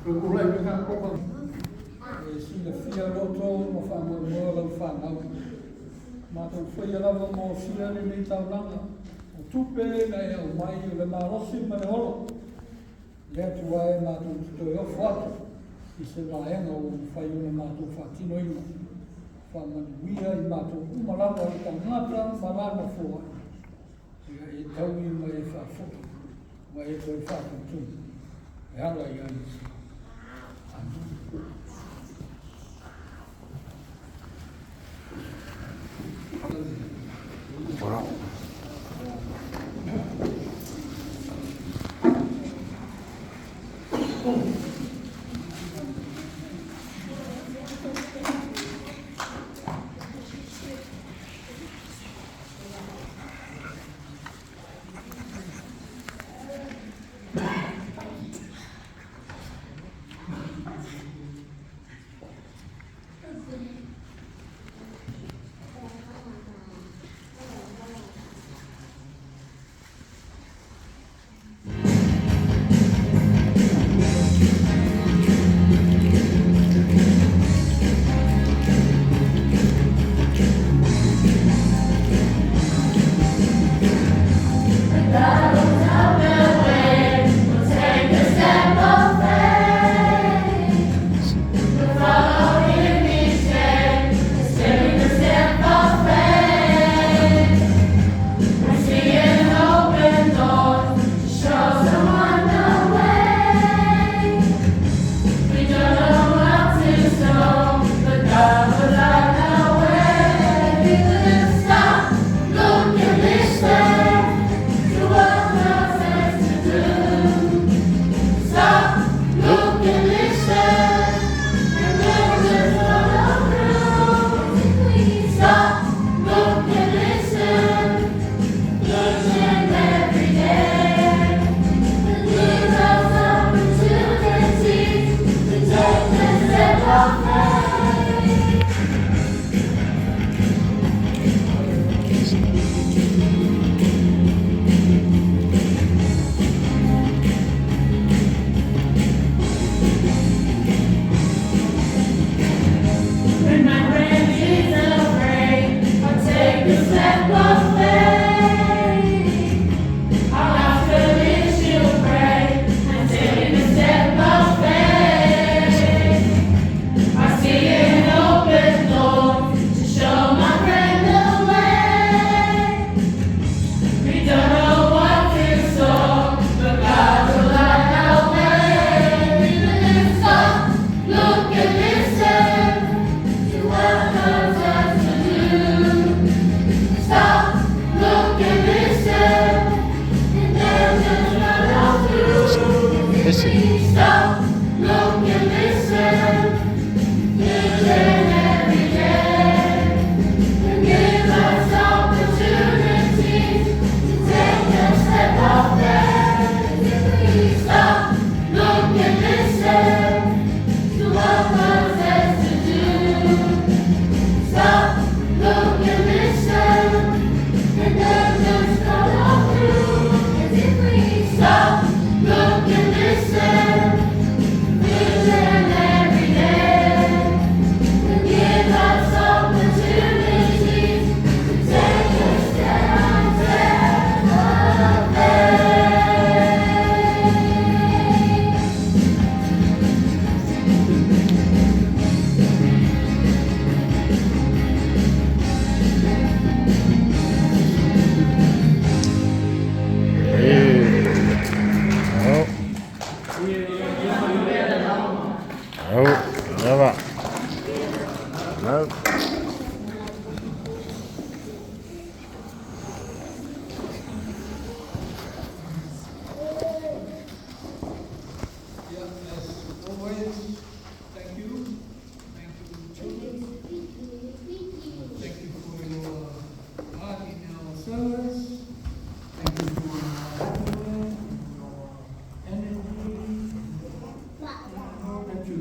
Procurei pegar como se a filha lotou uma fama boa fama mas foi ela uma filha de nem tal nada o tupe né o mai le marosi manolo le tua na tu eu foto e se vai no fai uma matu fatino ino fama via e matu uma lá para tangata malana fo e tau i mai fa foto vai foi fato tu ela ia Voilà.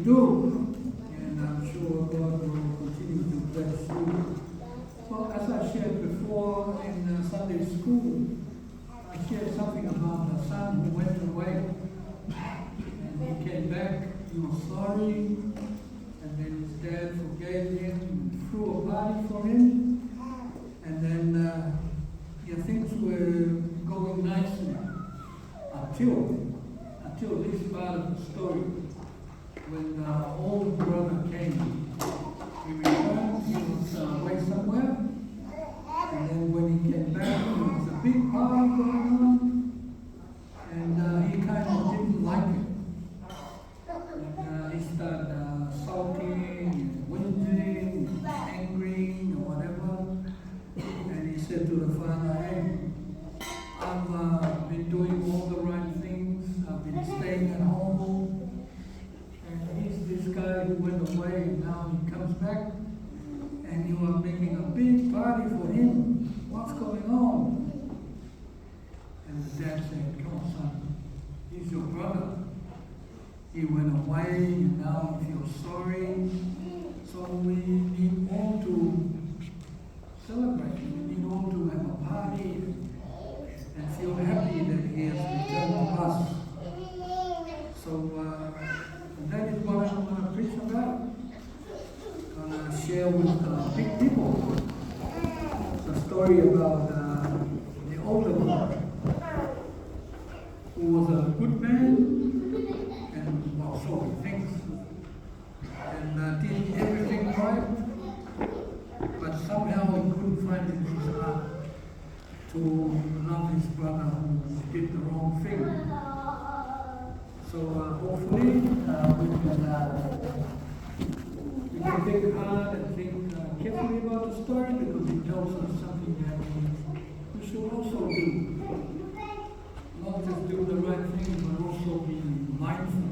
do, and I'm sure God will continue to bless you. Well, as I shared before in Sunday school, I shared something about a son who went away, and he came back he was sorry, and then his dad forgave him, threw a party for him, and then things were going nicely until this part of the story, when the old brother came. He returned, he was away somewhere, and then when he came back, there was a big party going on, and he kind of didn't like it. And he started sulking, whinging, angry, or whatever. And he said to the father, hey, I've been doing all the right things, I've been staying at home, and he's this guy who went away, and now he comes back, and you are making a big party for him. What's going on? And the dad said, come on, son, he's your brother. He went away, and now he feels sorry. So we need all to celebrate. We need all to have a party and feel happy that he has returned to us. So that is what I'm going to preach about. I'm going to share with big people the story about the older boy who was a good man, and well, so he thinks, and did everything right, but somehow he couldn't find it in his heart to love his brother who did the wrong thing. So hopefully we can think hard and think carefully about the story, because it tells us something that we should also do. Not just do the right thing, but also be mindful.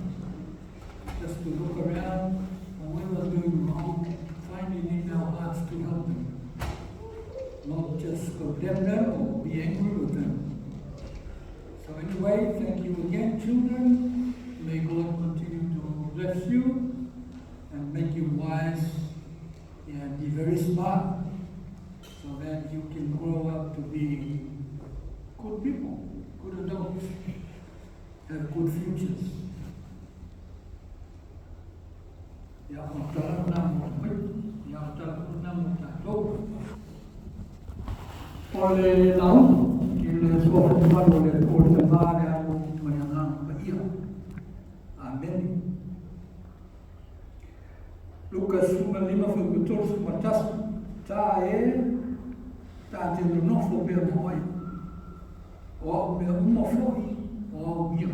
Just to look around, and when we're doing wrong, find it in our hearts to help them. Not just condemn them or be angry with them. So anyway, thank you again, children. May God continue to bless you and make you wise and be very smart, so that you can grow up to be good people, good adults, have good futures. Oleh laut, kita semua tuhan oleh Tuhan dan menyenang bahagia. Amin. Lukas 5:15 tae taate no fo pe moi. O me uma foi o mio.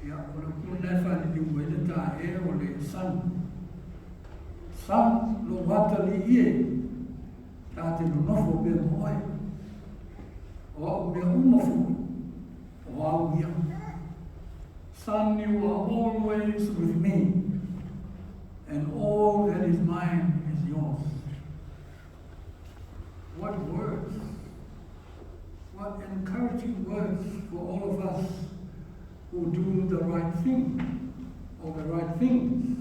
Ya, ora kuna fa di wele tae ole san lo watali ie. Taate no fo pe moi. O me uma foi o mio. Son, you are always with me, and all that is mine is yours. What words! What encouraging words for all of us who do the right thing, or the right things.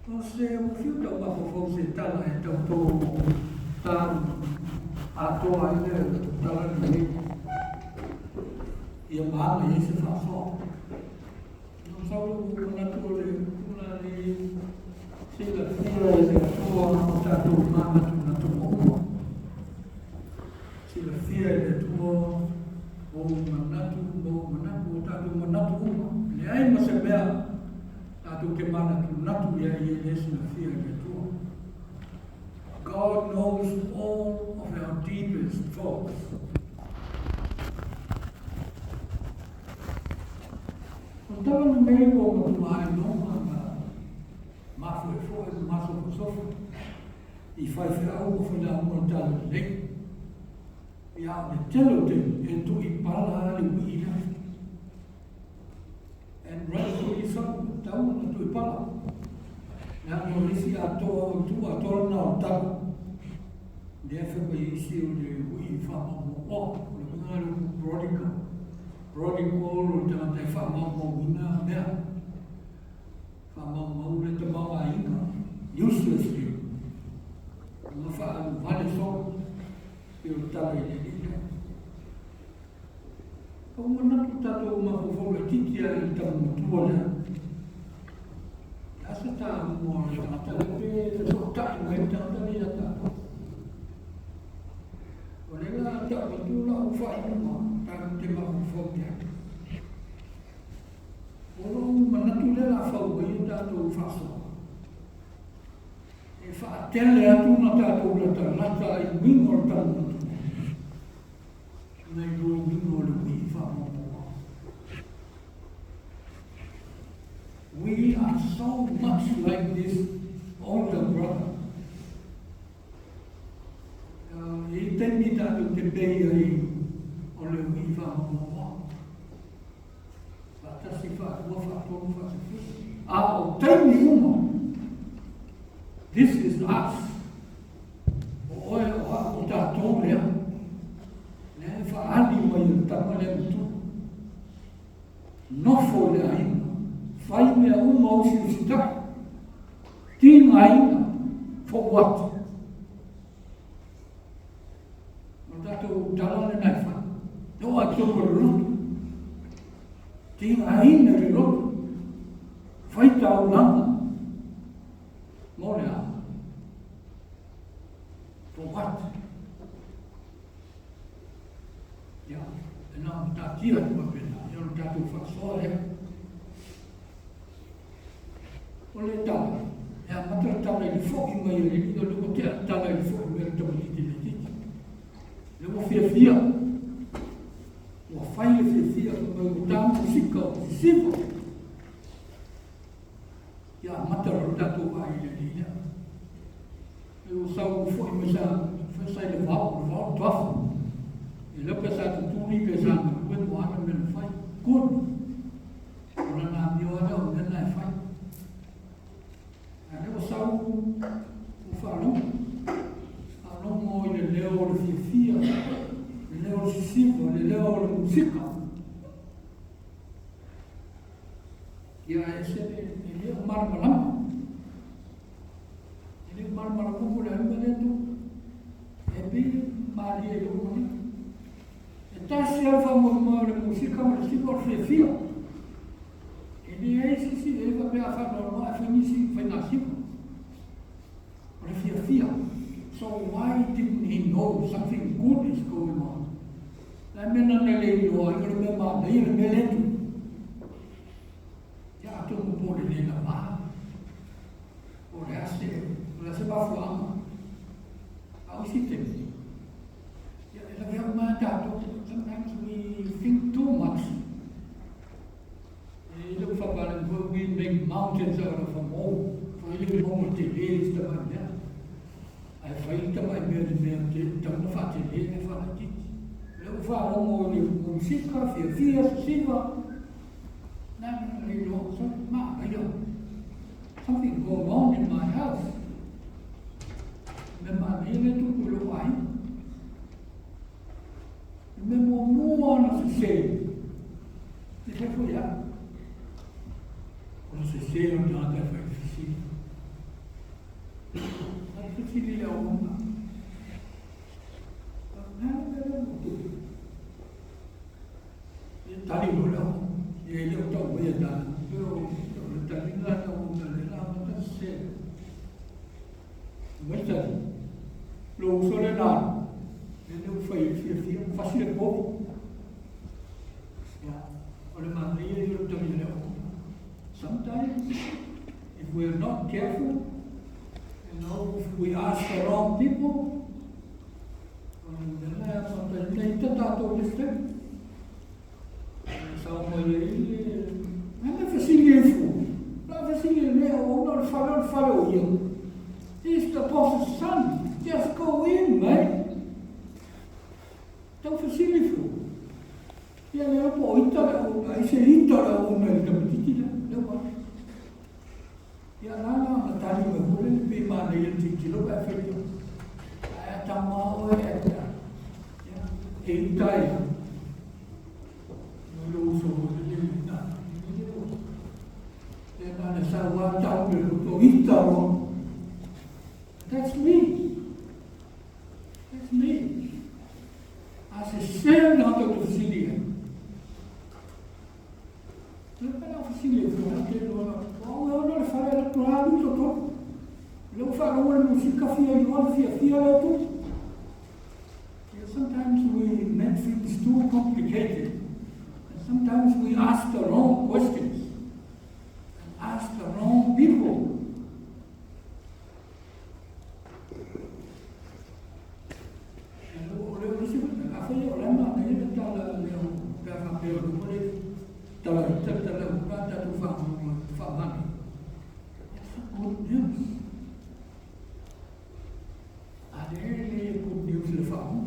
Você ouviu da uma você tá lá então tá a tua ainda tá lá no meio. E a mama e se faz só. Não sabe o que na tua ali se la fila e a tua tá tu mama tu na tua. Se la fila e a tua o manatu tá tu manatu. E aí você vê tá tu que mana tu natu e aí se la fila e a tua. God knows all of our deepest thoughts. Estava no meio do mar, mas foi e faz algo foi lá montado lei e a de telote e tu e para ali ira and right so isso tá tu e para na polícia tu não tá deve be issue de we fama o prodigal te te fama mo ina mea fama mo le te mama ina uselessly no fa vale só eu tava ele como não tato mawhawhau e titia I tamu tua lea. Asa tā mua le tata le pe so tai me tata le ata. O le la ta o tu la o whai ma ta te mawhawhau kia. O lo manatu le la whau i tato whasoa. E whaatele atu na tato le tarata I wingo tamu. Nei roi wingo le wi whamoa. We are so much like this older brother. E temi tato te bei ai o le wi whamoa. Tasi whaakua whaakonu whaakonu. A o teimi uma. This is us. O oe o tātou lea. Ne whaali mai o tama lea mutu. Nofo lea ina. Whai mea uma o si usita. Tīnga ina. For what? O tātou talane nai wha. No a tōko roto. Tīnga ina re roto. Whai tau langa. Mo lea. For what? Ja, en nou dat hier wat binnen. Je moet dat ook van zorgen. Oleh tahu, ya mata tahu lagi fokus mai lagi kalau tu kita tahu lagi fokus mai tu boleh jadi. Lalu fia, wah fia kalau tahu musik siapa? Ya mata tak tahu ai lagi ya. Lalu sau fokus macam saya lepas tuaf. Lalu pasal tu ni pasal buat mana menfai kun. Orang nak dia ada orang nak fai. Leo sau o whanau, anō mo I le leo o le whiawhia, le leo o le sisiwa, le leo o le musika. Ia e sene, e leo maramalama. E leo maramalama ko le hanga leto, e pili maari e leo ni. E tasi alfa mo le musika, mo le sisiwa o le whiawhia. E e sisi e va pe a whanau ma e whanisi whainasima. O le whiawhia. So why didn't he know something good is going on? La mena na le ilo, I le me ma, le me letu. Ia ato mo po le la ma. O le ase, o le ase bafu ama. Au si te. Ia e la vea ma tato, sometimes we think too much. You look for Balango, we make mountains out of a mole. For you look home to days to my death. I find them, I made them, don't fat it, and for it. Look for home, you musika, fear, siva. Now, you know, something going on in my house. The man here to pull away. Remember, no one of the same. This is for you. Se sei onde anda foi difícil. Mas difícil é uma. Nada era muito. E tá ali não. E ele eu tô vendo. Eu tá ligado com ele lá, mas sei. Mas tá. Lo uso le lá. Ele foi fácil pouco. Já. Olha, mas aí eu tô vendo. Sometimes, if we're not careful, if we ask the wrong people, sometimes tato liste. Sao mai não facilito. Não facilito, não falou eu. He's the boss's son. Just go in, mate. Tão facilito. E ela pô, aí se litora o meu capitita. Ya nana matani me hule pe ma ne yenti kilo ba feto aya tama o ya ya e tai no lo so de na e na ne sa wa ta me to itaro. That's me. As a servant of the city, telefone, eu não falei do lado do todo. Eu falo uma música fia tudo. Sometimes we make things too complicated. And sometimes we ask the wrong questions. And ask the wrong people. Good news. Ada ele good news lefamu.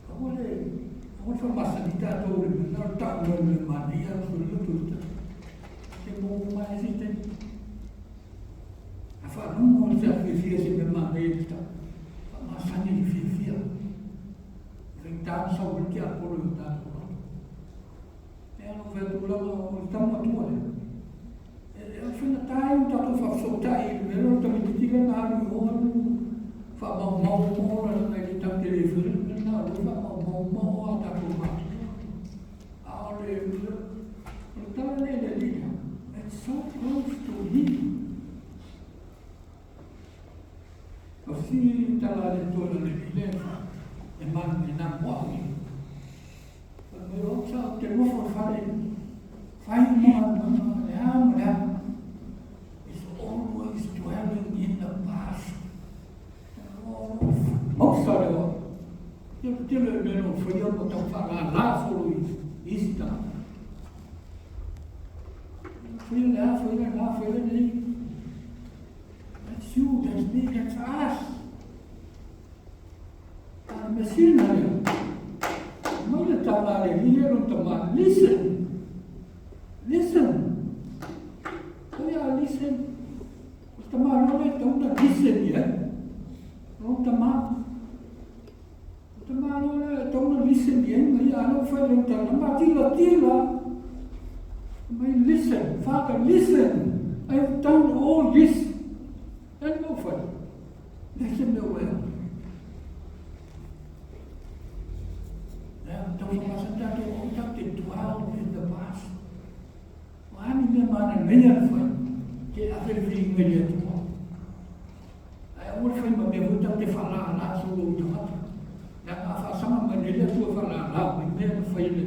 Kamu masa kita tu benar tak boleh mandi yang sulit tu. Semua mana sih tu? Apa rumah saya fia sih memang dia tu. Masa ni fia. Ventar só porque a por tá. Não vai tu lá tá muito eu fui na taio, tá tu fa soltai, eu também tive na área fa mau na ele tá telefone, na fa mau tá por lá. Olha, eu tava nele ali. It's so close to him. Assim tá lá dentro ali, é mais na morte. Eu só que eu vou falar, faz uma always dwelling in the past. Most of them, eu não fui eu que falar lá foi isso. Fui lá. That's you, that's me, that's us. Mas não é falar ele não tomar. Listen. Oh yeah, listen. Tomar não é tão da listen, yeah. Não tomar não é tão da listen, yeah. Mas não foi não tá. Mas tila. Mas listen, Father, listen. I've done all this. And no foi. Listen no well. Então vamos sentar aqui com o que 12 in the past. Mas minha mãe nem foi. Que a ver meia tu. Aí eu fui mas eu vou te falar lá sobre o tomate. Já a faça uma maneira tu falar lá, mas mesmo foi ele.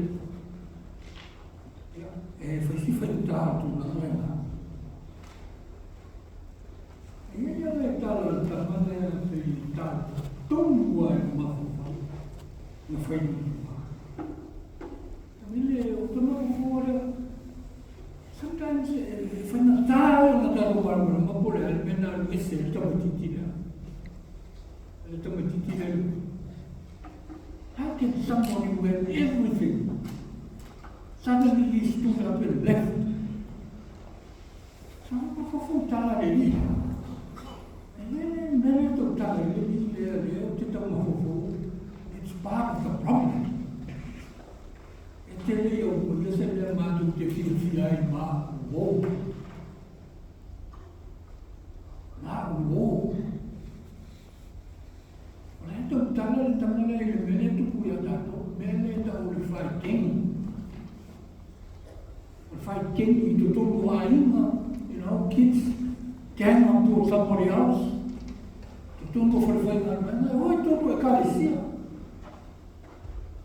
Foi se foi tal tudo não é lá. E ele é tal maneira de tal tão boa uma não foi sometimes foi Natal uma por ela, menor esse ele está muito tira. How can somebody who had everything suddenly he stood up and left? Só uma fofontala ali. Ele total ele tenta uma fofo. It's part of the problem. Ele eu recebeu mais do que filha e uou. Então tá lá ele menino cuia dato, menino tá o fighting e tudo ainda, kids gang up to somebody else. Tudo foi mas oi tudo é carecia.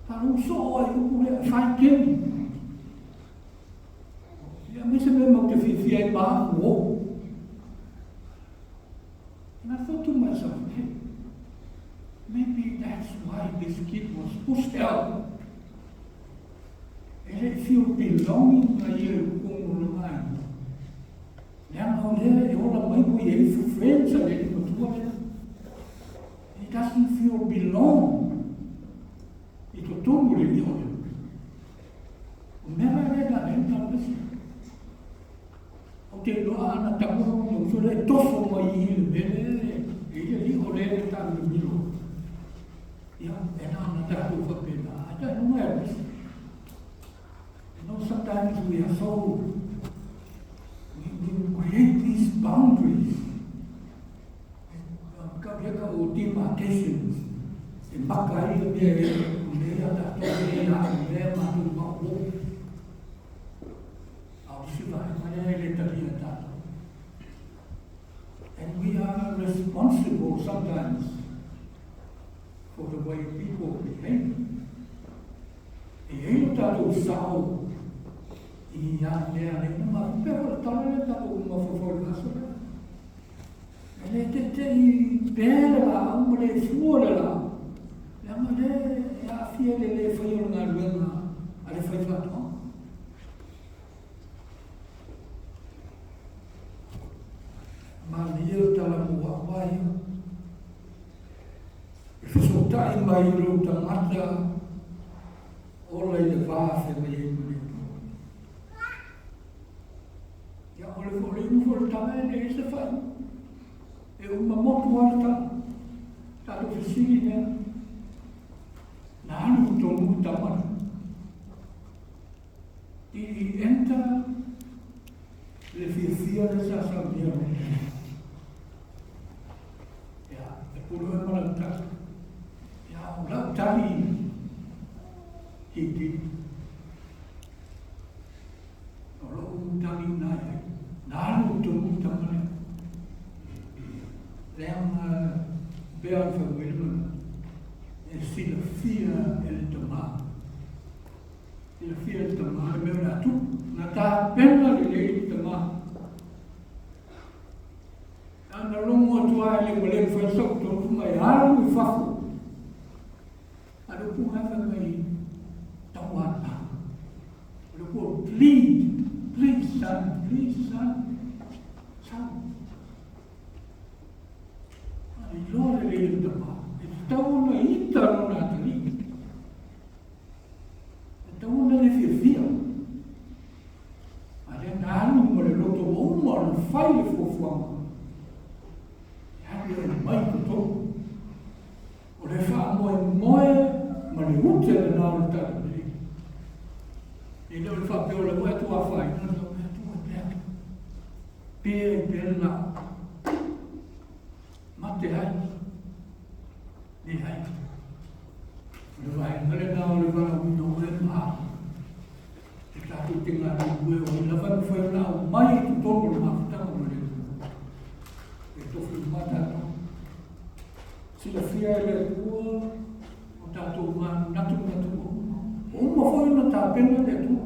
Para só eu fighting. E a mim se mesmo que fia e uou. And I thought to myself, hey, maybe that's why this kid was pushed out. Ele feel belonging a ele como lugar. Não eu não mãe ele friends ali no tua. He doesn't feel belong. E tu tudo ele olha. O mesmo é da gente que doa na tamu no sole tofu mai ele ali olha tá no miro. E na tamu fa pena. Até não é isso. Sometimes we are so we create these boundaries. O demarcations. E makai da toda responsible sometimes for the way people behave. E ei o tātou sao I a lea le na ma pero tala le tātou ma fofoi laso le. E le te I pēle la, uma le fuole la. Le ama le e a fia le whaiora ngā ruenga a le whai whatoa. Ma le eo tala mua wai. E whisotai mai rau tangata ola I le vāwhe mai e mune. Ia ole fo le ufo tala e le se whai. E uma motu ala tala. Tato whisiri nea. Na anu tongu tamara. I enta le fia le sa sa mia. Ia, e pulu e malantaka. Ia, o lau tali hiti. O lau tali nai. Na anu tongu tamara. Leang bea whawiruna. E sila fia e le tamā. Sila fia e le tamā e mea atu. Nā tā pena le le tamā. Ana longo atua e le male whaisau tōku mai alu I whafu. Ado pu hawa mai tawata. Ado pu please son. Ai lore le tamā. Tauna ita no nā tari. Tauna le fia. Ale nā anu mo le loto o uma le whai le fuafuanga. Hake e mai koto. O le wha moe ma le ute le nā le tari. E leo le wha peo le moe tua whai. Nā le moe tua pēr. Pēr nā. Mate hai. Ni hai. Le vai ngale na le vai no le ma. E tātou tinga ni bue o le vai whai na o mai tu tōko le mafutanga mo le. E tofu mata no. Sila fia le tua o tātou ma natu. O ma whai na tā pena le tua.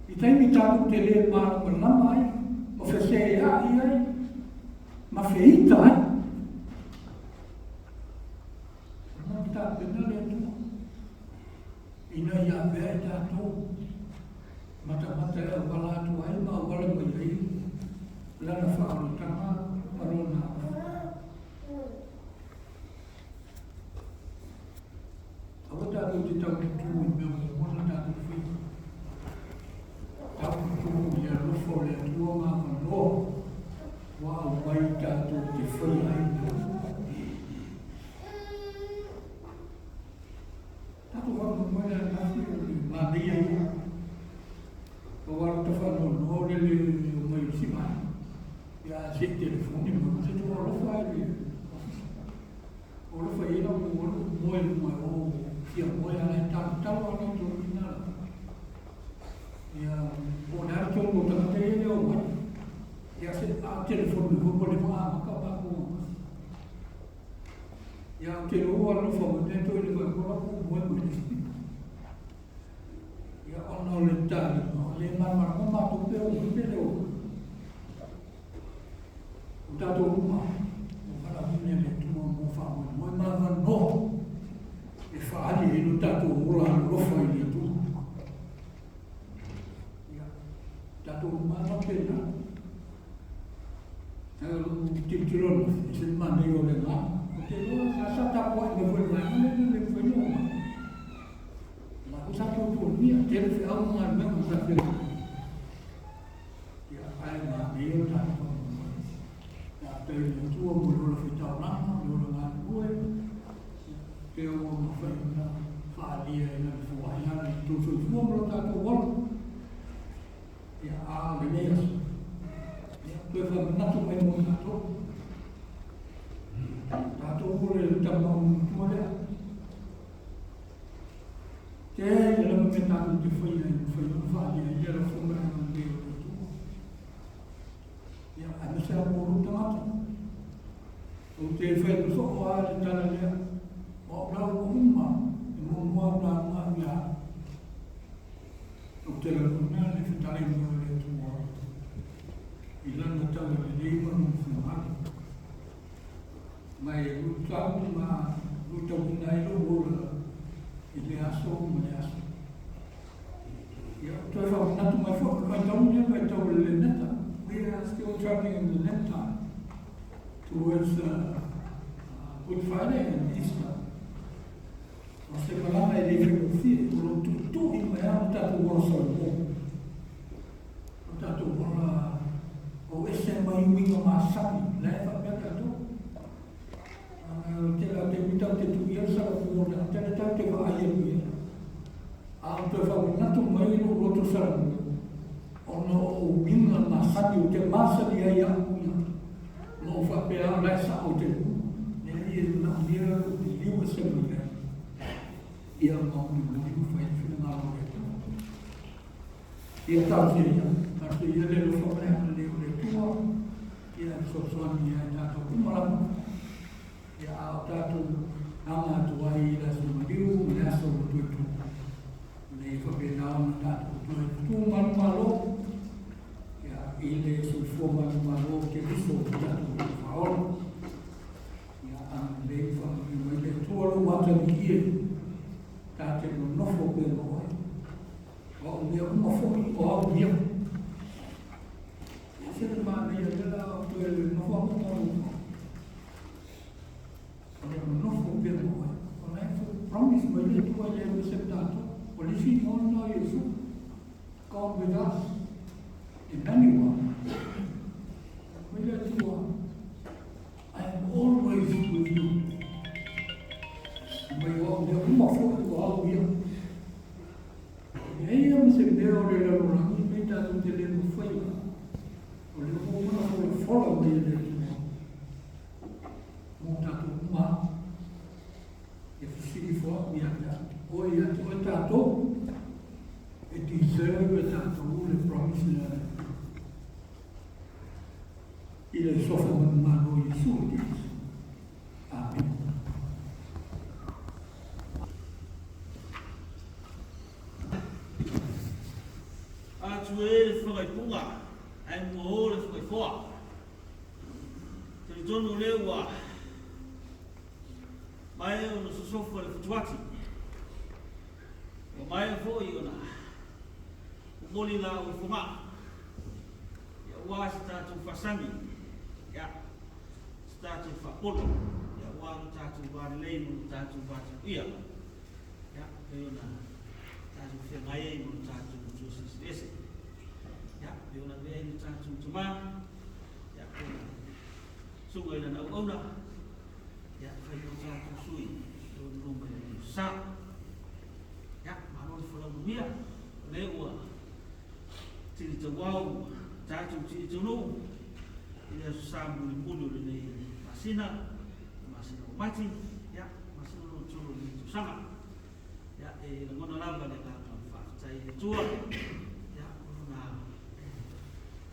I taimi tātou te le mana ma lama ai. O whese e ai. Ma whiita ai. Ta pena le tu. Ina ia vea tātou. Mata e wala atu ai ma wala mai ai. Lana whaaro tanga parona. Awa tātou te tau ki tū I mea mona tātou whi. Tau ki tū I a rofo le atua ngā whanō. Wā mai tātou te whi ai mea. Tato wako mwena nafi o le mādia I. O waro ta whano no le mai o simai. Ia se telefoni mo se tu oro fai le. Oro fai ina mo oro moe mai o fia moe ana tau ana to ina. Ia o nara tongo ta te ele o mai. Ia se a telefoni ko le ma ka ba ko. Ia ke ro ana fo mo te to le ko ko mo ia ono le tali, le mama tu peo pelo. O tato uma, o kala mine le tuma mo fa mo mama no. E fa ali no tato ora no fa I tu. Ia tato uma no pena. Titiron, se mane yo le nga. Te lo sa ta po e mo le le no. Usa tu mia, teve fe au ma me usa fe. Ya ai ma me ta. Ya te tu mo lo fe ta na, lo na bue. Ke o mo fe na fa dia na fu ai na tu fu mo ta tu wol. Ya a me ne. Ya tu fa na tu me mo ta tu. Ta tu mo le ta mo le. Te le mo me tātou te whaia whaia ia ra whumera na te o tu. Ia, a me sea mōru tangata. O te whai so o a te tala lea. O rau o uma. E mo mua na mua mea. O te rau na le whetare mua le tu mua. I lana tala le leima mo whamari. Mai utau ma utau nai lo ora. I le aso ma le aso. Ia toi whau natu mai whau. Kai tau nia kai tau le neta. We are still traveling in the net time towards Good Friday and Easter. O se palama e le whewhi, o lo tutu i mai au tatu wara salmo. O tatu wara, o ese mai winga masani, le whapeka tu. Te la te mitau te tu ia sa o na te tau te whaia ia. A te whau natu mai no roto salmo. Ono o winga masani o te masani ai amuia. Mo whapea resa o te ku. Ne ia na mira o te liu se mira. Ia mau ni liu whai whina o e tu. Ia tau te ia. Tau te ia le lo whapea le o tua. Ia sosoani ia tātou kumarama. Ia ao tātou anga tua i la sumariu. Me aso o tu tu. Ne whapea naona tātou tu manumalo. Ile sul fuoco al maro che vi sono dato il faoro ya le fa mi le tuo wata di ta te no fo pe no o mi o fo mi o mi se ne ma ne ya la to el no fo no fo pe no o ne promise me le tuo le accettato o le fi no io su come das in anyone, I am always with you. May all the Umafo to all of you. I am saying there or the Lord, he made that with the little favor. Or the woman will follow me in it. Montatu Ma, if you see for me at that, or yet what that it deserves that the rule promise. Il soffre un mano in su. Amen. Atuele foi punga, ai moore foi fora. Te tono lewa. Mai o no sofre le futuati. O mai foi ona. O moli la o fuma. Ya wasta tu fasangi. Ya, statu whapolo. Ya, wāru tātu wāre leimu, tātu wātu ia. Ya, peona tātu whengai eimu, tātu tūsis ese. Ya, peona veimu tātu tumā. Ya, peona sunga ina nau auna. Ya, whaimu tātu sui, peona rumba ina sā. Ya, maroni whalau mia. Leua, tiri te wau, tātu tiri te nuu. Ia samu ni mulu ni masina o mati, ya masina no tulu ni tusanga, ya ngona lava le ka whaatai e tua, ya ngona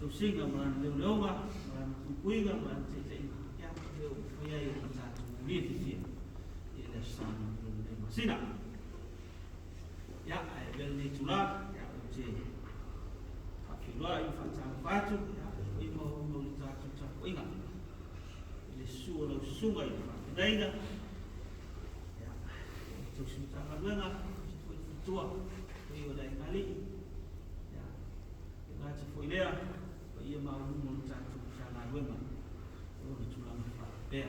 tusinga marana leo leonga, marana kukuinga, marana teiteinga, ya leo whaiai o tātu ulithi fia, ia samu ni masina, ya vele ni tula, ya o te whakilua i whatau whatu, ya ima uno ni tātu tapu inga. Le sua lau sunga i whakenaina. Ya, tausi mi tāma luenga, fui futua, fui o lai ngali. Ya, e ngāti fui lea, wa ia maa uno ni tātu tāma luenga. O ni tulanga whakapea.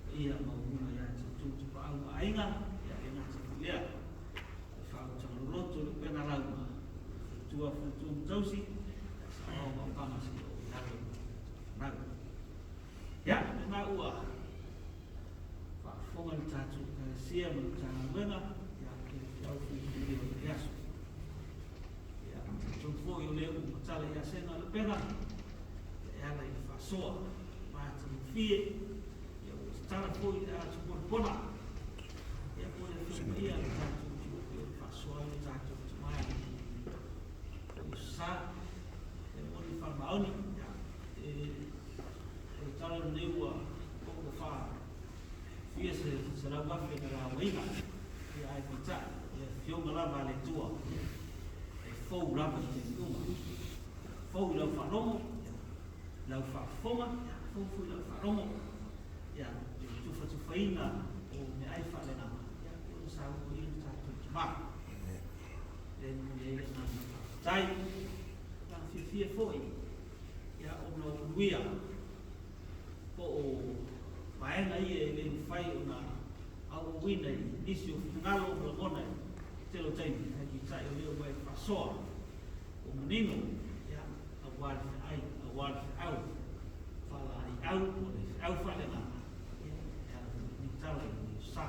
Wa ia maa uno ya tātu pa au ainga, ya e ngāti fui lea. E whao tanga roto, le pena lauma. Futua mtausi, sa au kama si o nau. Ya, na ua. Whafonga ni tātu sia mo tāna luenga, ya ke au fui o te aso. Ya, tō i o leo matala i asena le pena, e ala i whasoa, māta ni fie, ya o tala fui i atu pona. Ya, o le whima ia le tātu i o whasoa i tātu te mai. O sa, e o ni whamaoni, ya, e tala neua, o será uma feita lá o ina e ai pizza e fio lá vale tua e fogo lá para te uma fogo lá faromo lá fa foma fogo lá faromo ya tu faina o me ai fa le na ya o sa o i ta tu ma e na tai la fi foi ya o no wia po o vai na i le fai una au wina isi o ngalo o mona te lo tai ki tai o le vai fa so o menino ya a wal au fala ai au fa le na ya ni tala ni sa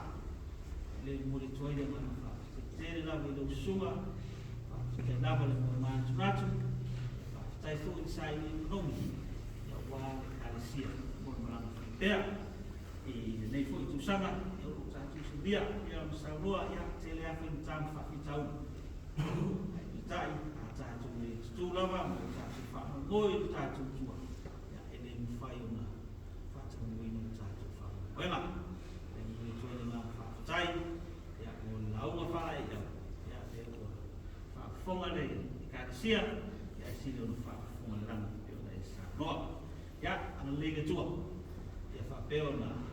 le mo le toi le mana fa te la ve lo suma te la va le ma tunatu tai fu insai ni no ya wa alisia mo mana te e nei fu tu sana eu ta tu subia ya msaroa ya te le afi tam fa fitau tai ta tu le tu lava mo ta tu fa mo ta tu tu ya ele mi fai una fa tu mo ni ta tu fa wena ni tu le na fa tai ya mo la uma fa ya te fa fonga le ka sia ya si le fa fonga la yo le sa no ya ana le ke tu ya fa peona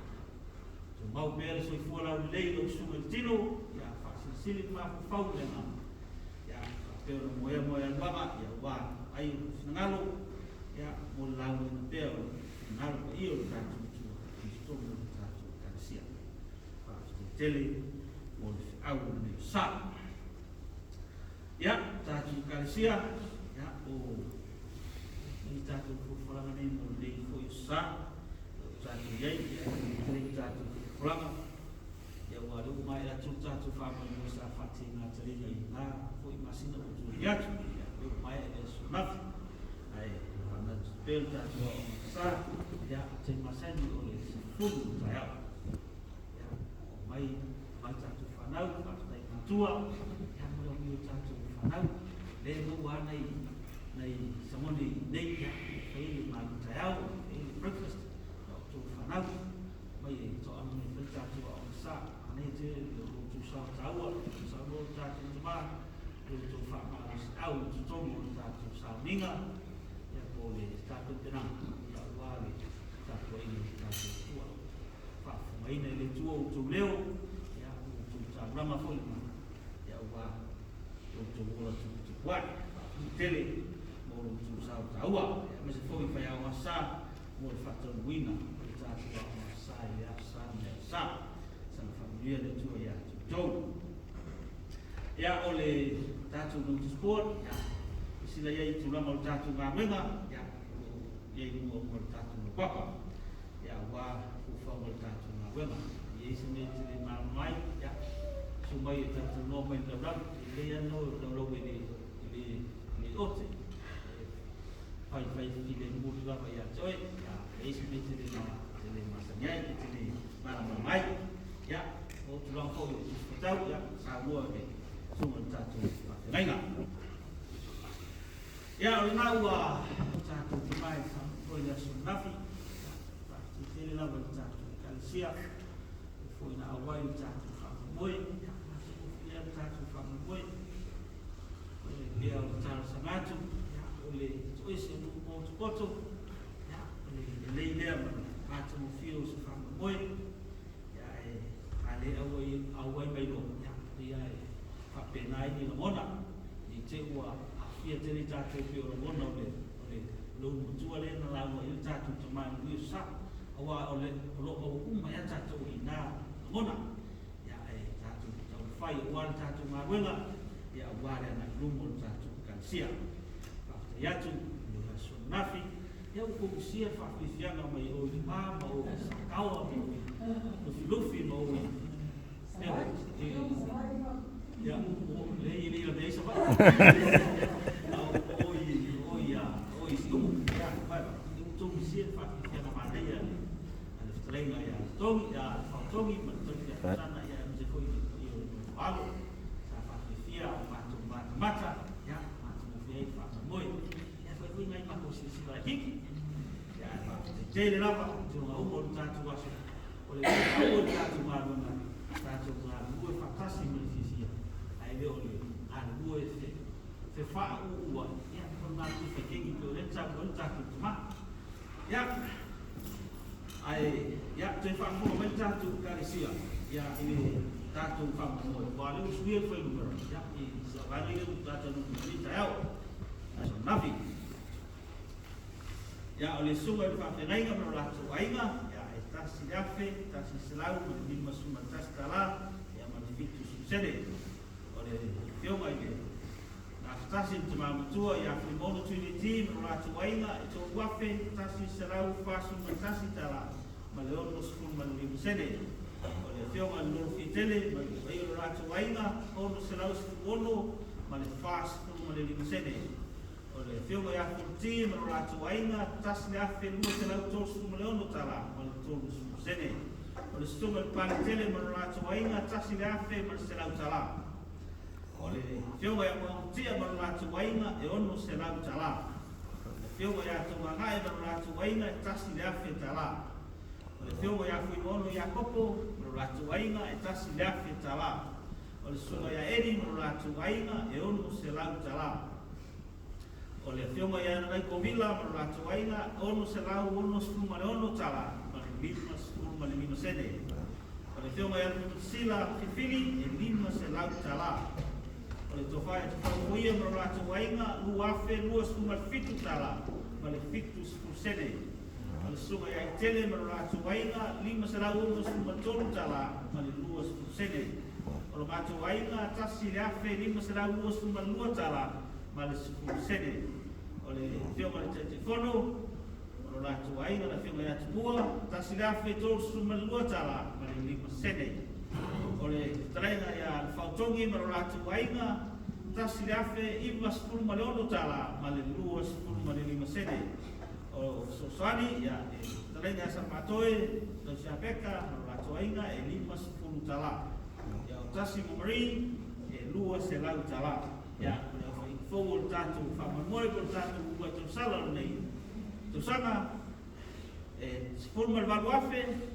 mau bere so fora leilo sumertino ya fa sili ma fau le na ya pero moya baba ya wa ai ngalo ya mo la mo pero ngalo io ta tu sto mo ta tu ka sia fa tele mo au ne sa ya ta tu ka sia ya o ni ta tu fora na mo le ko sa ta tu ye ya ta tu Ulama ya walau mai la tuta tu fama musa fatina terina ina foi masina utu ya mai es sunaf ai ana pelta tu sa ya te masani ole fudu taya ya mai ta tu fanau ta tua ya mo mi ta tu fanau le no wa nei samoni nei ya ei ma taya ei breakfast tu fanau mai to am ta tu sa ane je tu sa tawa sa ro ta tu ma tu fa ma au tu to mo ta tu sa minga ya ko le ta tu tena ya wa le ta ko i ta tu fa mai ne le tu leo ya tu sa rama fo ya wa tu wa tele mo tu sa tawa ya me se fo fa ya wa sa mo fa tu wina ta tu sa ya sa familia de tu ya tu ya ole tatu no sport ya sila ya itu lama tatu ngamenga ya ye mo tatu no papa ya wa ufa mo tatu ngamenga ye sime tele mai ya sumai tatu no mai tabrak le ya no lo le ote pai ile mo la ya joy ya ye sime tele masanya tele mai ya o tu long ko tu tau ya sa mo ke sumun tatu ngai nga ya o na wa tatu mai sa ko ya sunafi ta ti tele la tatu kalsia foi na awai tatu fa moi ya tatu fa moi ya o tatu sangatu ya ole to ese no poto ya le le ma tatu fio sa fa moi ale awai mai lo ya fa penai ni mona ni te wa afia te ni ta te pio mona ole lo mutua le na la mo il ta tu ma ni sa awa ole lo o uma ya ta tu ina mona ya ta tu fai wa ta tu ma wena ya wa na lu mo ta tu kan sia fa ya tu ni la sunafi ya ko sia fa fisia na mai o ma o kawa lufi mo ya le ile la desa pa oi si ya vai tu sia fa ya na ma ya ala trenga ya to ya to mi ya sana ya je ko yo alo sa fa fisia mata ya mata fe fa moi ya fa ngai ma ko si ba hiki ya fa je le la pa tu ma o ta tu wa ole o ta tu ma se fa ua ya kon na tu fe kengi to le tsa kon tsa tu ma ya ai ya te fa mo men tsa tu kalesia ya ini tatu fa mo ba le usbie foi numero ya i sa va le tatu no ni ta ya so navi ya ole sunga fa te nainga mo la tu ainga ya esta siafe ta si selau mo ni masuma tastala ya ma di fitu sede ole fioma ide tasi te mamutua ya frimono tuiniti mratu waina ito wafe tasi selau fasu tasi tala maleon muskun malim sede ole fio malu fitele malu ratu waina ono selau ono male fas malim sede ole fio ya futi mratu waina tasi afe lu selau tos maleon tala malu tos sede ole stumal panetele mratu waina tasi afe mal selau tala ole fio ya mo tia mo ratu waina e ono se lau tala fio ya to ngai mo ratu waina tasi le afe tala ole fio ya fu ono ya kopo mo ratu waina e tasi le afe tala ole sunga ya eri mo ratu waina e ono se lau tala ole fio ya nai komila mo ratu waina ono se lau ono suma le ono tala ma lima suma le lima sede ole fio ya sila fili e lima se lau tala ole to fai to ia mo ratu wainga lu afe lu suma fitu tala male fitu sede ole suma ya tele mo ratu wainga lima sala lu suma tolu tala male lu sede ole ratu wainga tasi afe lima sala lu suma lu tala male sede ole tio male te fono ole ratu wainga la fio ya tua tasi afe tolu suma lu tala male lima sede ole traina ya fautongi maratu wainga tasi afe ibas pul maleono tala male luas pul male lima sede o sosani ya traina sapatoe do siapeka maratu wainga e lima pul tala ya tasi momri e luas e lau tala ya forward tatu fama moi por tatu buat sala nei to sana e pul mal valuafe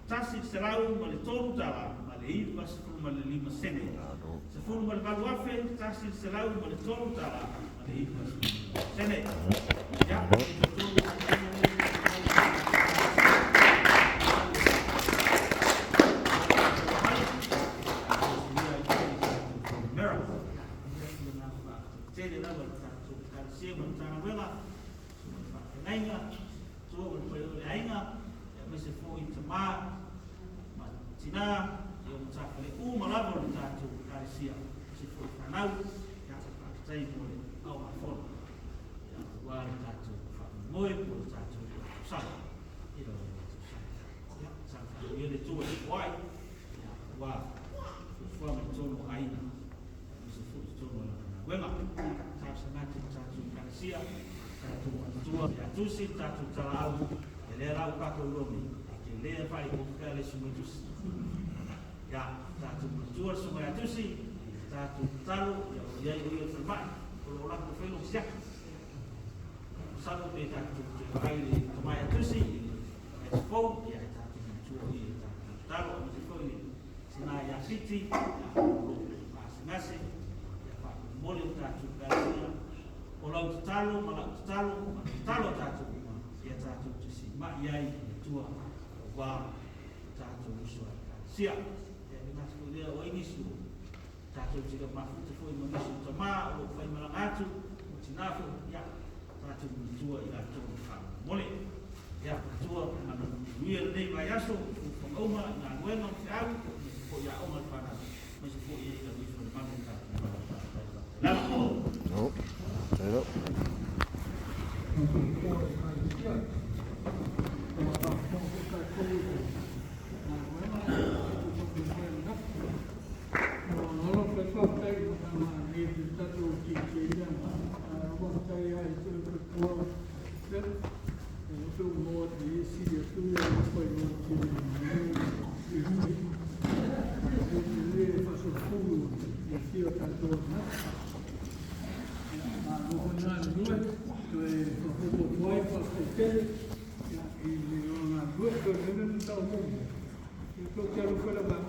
tasi selau male tolu tala ibas kurma lima sene se furma valuafe tasi selau male tolu tala male ibas sene ya mera tele na ba tu kan se mo tana wela nainga tu ko ainga ya me se fo itama tina yung sakle malabo tatu karisia si foi canal ya sai mo au ma fon ya wa tatu moi por tatu sa ilo ya sa yo le tu wai ya wa foi mo tono aina si foi tono wema sa sana tatu karisia tatu tua ya tu si tatu talau ele era o pato lomi que le fai com aquele simutus ya tatu jual semua itu sih tatu talu ya ia terbaik kalau orang tu film siap satu beta tu kali kemana itu sih expo ya tatu jual ini tatu talu expo ini sina ya city masih ya pak boleh tatu kali kalau talu malah talu tatu ya tatu sih mak yai jual wah tatu usul siap dia o inisu tatu jika mafu tu foi mo nisu tama o foi malangatu o tinafu ya tatu tua ila tu fa mole ya tua na luia nei vai aso ko oma na bueno fiau ko ya oma para mas ko ia ila wifu na mamka la no pero Yo quiero que la mano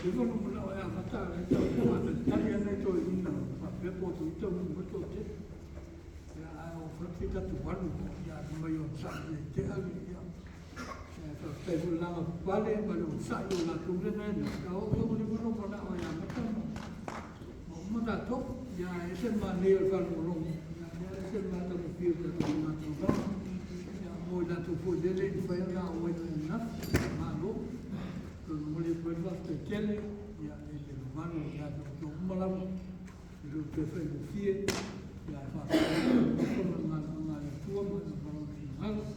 devo non me la matare, tagliare to in ma per poter ito un to te. Ya ho fatto tu guardo ya ma io sai te ali ya. Per la vale ma non sai la tu ne no io devo non me la ya matare. Ma da to ya ese ma ne il valore ya ese ma da più da tu ma tu ya mo da tu puoi delle fai una o una ma no mulai berbuat kecil ya itu mana ya tu malam itu prefer fie ya apa mengal tua mengal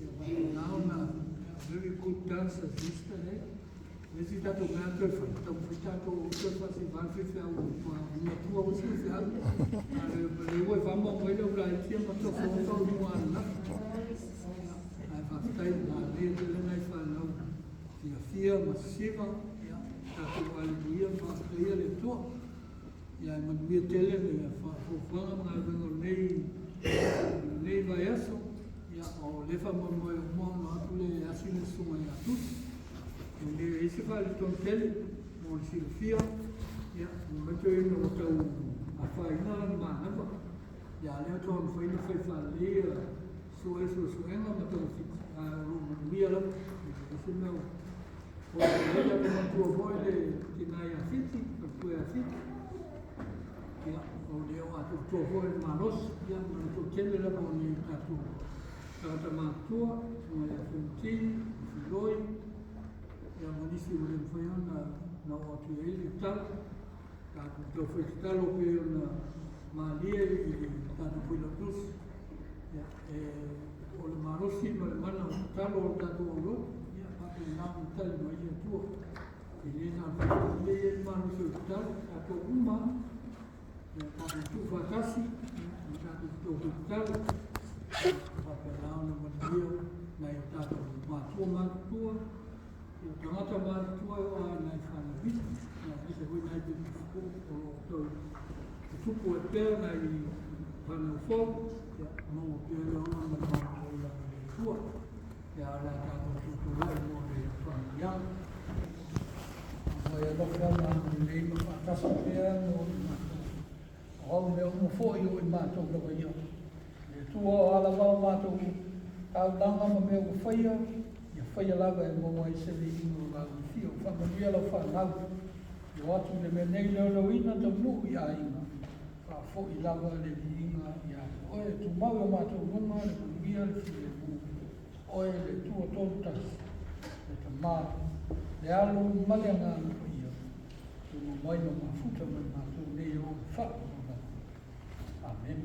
ya now na very good dancer sister visita tu kan tu visita tu fasi van fisi au uma tua usi se al le oi vamos vai lo lá tinha uma tua foto no ar na ai vai estar na rede na fala fia massiva ya ta tu aleluia fa ia le to ya manuia tele le fa fa na nei vai eso ya o le fa mo no tu le asile suma ya tu ne esse fa le ton tele mo si fia ya mo to no to a fa ina ma na ba ya le to mo fa fa le so ena ma to a manuia la esse não ella como tu voile tinai a fiti, tu a fiti. Ya, o leo a tu voile manos, ya ma tu kele la mo ni tu. Kata ma tua, mo ya funti, filoi. Ya mo ni si ule mfayon na o tu ele tal. Ka tu foi tal o pe na malia e ta tu foi la cruz. Ya, o le manos si no le mana tal o ta tu o não tal mais é tua ele não faz ele mano seu tal a tua uma a tu fazasi a tu tal para lá no dia na etapa uma tua eu tanta uma tua na fala vida na vida foi na vida tu pode ter na para o fogo não ter uma tua ya la ta tu mo ya mo ya lo ka na ni mo ta so ya no o me mo fo yo ma to lo yo tu o ala ma to ta danga mo me o faia ya faia la ba mo mo se li no la fi o fa mo ya lo fa na yo atu de me nei lo ina to mu ya ina fa fo I la ba le ina ya o tu ma ma to no ma le ya le fi oe le tua tontas, le ta mā, le alo male ngā nuku ia, tu mo mai no mafuta mai mātou nei o wha. Amen.